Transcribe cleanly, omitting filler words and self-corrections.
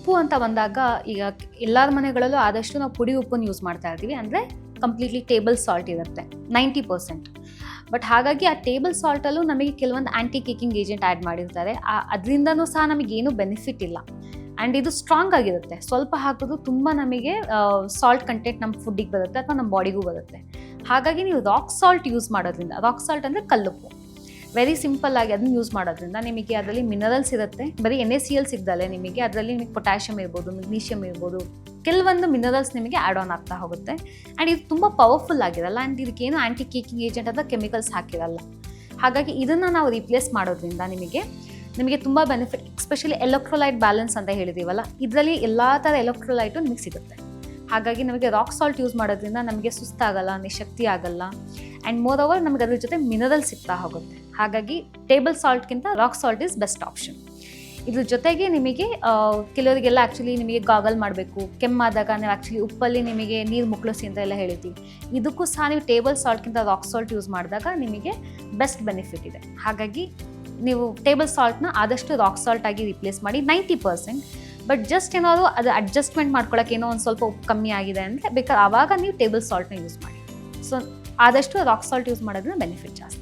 ಉಪ್ಪು ಅಂತ ಬಂದಾಗ ಈಗ ಎಲ್ಲರ ಮನೆಗಳಲ್ಲೂ ಆದಷ್ಟು ನಾವು ಪುಡಿ ಉಪ್ಪನ್ನು ಯೂಸ್ ಮಾಡ್ತಾ ಇರ್ತೀವಿ, ಅಂದರೆ ಕಂಪ್ಲೀಟ್ಲಿ ಟೇಬಲ್ ಸಾಲ್ಟ್ ಇರುತ್ತೆ 90%. ಬಟ್ ಹಾಗಾಗಿ ಆ ಟೇಬಲ್ ಸಾಲ್ಟಲ್ಲೂ ನಮಗೆ ಕೆಲವೊಂದು ಆ್ಯಂಟಿ ಕೇಕಿಂಗ್ ಏಜೆಂಟ್ ಆ್ಯಡ್ ಮಾಡಿರ್ತಾರೆ. ಅದರಿಂದನೂ ಸಹ ನಮಗೇನು ಬೆನಿಫಿಟ್ ಇಲ್ಲ. ಆ್ಯಂಡ್ ಇದು ಸ್ಟ್ರಾಂಗ್ ಆಗಿರುತ್ತೆ. ಸ್ವಲ್ಪ ಹಾಕಿದ್ರು ತುಂಬ ನಮಗೆ ಸಾಲ್ಟ್ ಕಂಟೆಂಟ್ ನಮ್ಮ ಫುಡ್ಡಿಗೆ ಬರುತ್ತೆ ಅಥವಾ ನಮ್ಮ ಬಾಡಿಗೂ ಬರುತ್ತೆ. ಹಾಗಾಗಿ ನೀವು ರಾಕ್ ಸಾಲ್ಟ್ ಯೂಸ್ ಮಾಡೋದ್ರಿಂದ, ರಾಕ್ ಸಾಲ್ಟ್ ಅಂದರೆ ಕಲ್ಲುಪ್ಪು, ವೆರಿ ಸಿಂಪಲ್ ಆಗಿ ಅದನ್ನ ಯೂಸ್ ಮಾಡೋದ್ರಿಂದ ನಿಮಗೆ ಅದರಲ್ಲಿ ಮಿನರಲ್ಸ್ ಇರುತ್ತೆ. ಬರೀ NaCl ಸಿಗ್ದಲೆ ನಿಮಗೆ ಅದರಲ್ಲಿ ನಿಮಗೆ ಪೊಟ್ಯಾಷಿಯಮ್ ಇರ್ಬೋದು, ಮೆಗ್ನೀಷಿಯಮ್ ಇರ್ಬೋದು, ಕೆಲವೊಂದು ಮಿನರಲ್ಸ್ ನಿಮಗೆ ಆ್ಯಡ್ ಆನ್ ಆಗ್ತಾ ಹೋಗುತ್ತೆ. ಆ್ಯಂಡ್ ಇದು ತುಂಬ ಪವರ್ಫುಲ್ ಆಗಿರಲ್ಲ. ಆ್ಯಂಡ್ ಇದಕ್ಕೇನು ಆ್ಯಂಟಿ ಕೇಕಿಂಗ್ ಏಜೆಂಟ್ ಅಥವಾ ಕೆಮಿಕಲ್ಸ್ ಹಾಕಿರಲ್ಲ. ಹಾಗಾಗಿ ಇದನ್ನು ನಾವು ರಿಪ್ಲೇಸ್ ಮಾಡೋದ್ರಿಂದ ನಿಮಗೆ ತುಂಬ ಬೆನಿಫಿಟ್. ಎಸ್ಪೆಷಲಿ ಎಲೆಕ್ಟ್ರೋಲೈಟ್ ಬ್ಯಾಲೆನ್ಸ್ ಅಂತ ಹೇಳಿದೀವಲ್ಲ, ಇದರಲ್ಲಿ ಎಲ್ಲ ಥರ ಎಲೆಕ್ಟ್ರೋಲೈಟು ನಿಮಗೆ ಸಿಗುತ್ತೆ. ಹಾಗಾಗಿ ನಮಗೆ ರಾಕ್ ಸಾಲ್ಟ್ ಯೂಸ್ ಮಾಡೋದ್ರಿಂದ ನಮಗೆ ಸುಸ್ತಾಗಲ್ಲ, ನಿಶಕ್ತಿ ಆಗಲ್ಲ. ಆ್ಯಂಡ್ ಮೋರ್ ಓವರ್ ನಮಗೆ ಅದ್ರ ಜೊತೆ ಮಿನರಲ್ ಸಿಗ್ತಾ ಹೋಗುತ್ತೆ. ಹಾಗಾಗಿ ಟೇಬಲ್ ಸಾಲ್ಟ್ಗಿಂತ rock salt is best option. ಇದ್ರ ಜೊತೆಗೆ ನಿಮಗೆ ಕೆಲವರಿಗೆಲ್ಲ ಆ್ಯಕ್ಚುಲಿ ನಿಮಗೆ ಗಾಗಲ್ ಮಾಡಬೇಕು, ಕೆಮ್ಮಾದಾಗ ನೀವು ಆ್ಯಕ್ಚುಲಿ ಉಪ್ಪಲ್ಲಿ ನಿಮಗೆ ನೀರು ಮುಕ್ಕಳಿಸಿ ಅಂತ ಎಲ್ಲ ಹೇಳ್ತೀವಿ. ಇದಕ್ಕೂ ಸಹ ನೀವು ಟೇಬಲ್ ಸಾಲ್ಟ್ಗಿಂತ ರಾಕ್ ಸಾಲ್ಟ್ ಯೂಸ್ ಮಾಡಿದಾಗ ನಿಮಗೆ ಬೆಸ್ಟ್ ಬೆನಿಫಿಟ್ ಇದೆ. ಹಾಗಾಗಿ ನೀವು ಟೇಬಲ್ ಸಾಲ್ಟ್ನ ಆದಷ್ಟು ರಾಕ್ ಸಾಲ್ಟ್ ಆಗಿ ರಿಪ್ಲೇಸ್ ಮಾಡಿ 90%. ಬಟ್ ಜಸ್ಟ್ ಏನಾದರೂ ಅದು ಅಡ್ಜಸ್ಟ್ಮೆಂಟ್ ಮಾಡ್ಕೊಳ್ಳೋಕೆ ಏನೋ ಒಂದು ಸ್ವಲ್ಪ ಉಪ್ಪು ಕಮ್ಮಿ ಆಗಿದೆ ಅಂದರೆ ಬೇಕಾದ್ರೆ ಆವಾಗ ನೀವು ಟೇಬಲ್ ಸಾಲ್ಟ್ನ ಯೂಸ್ ಮಾಡಿ. ಸೊ ಆದಷ್ಟು ರಾಕ್ ಸಾಲ್ಟ್ ಯೂಸ್ ಮಾಡೋದ್ರಿಂದ ಬೆನಿಫಿಟ್ ಜಾಸ್ತಿ.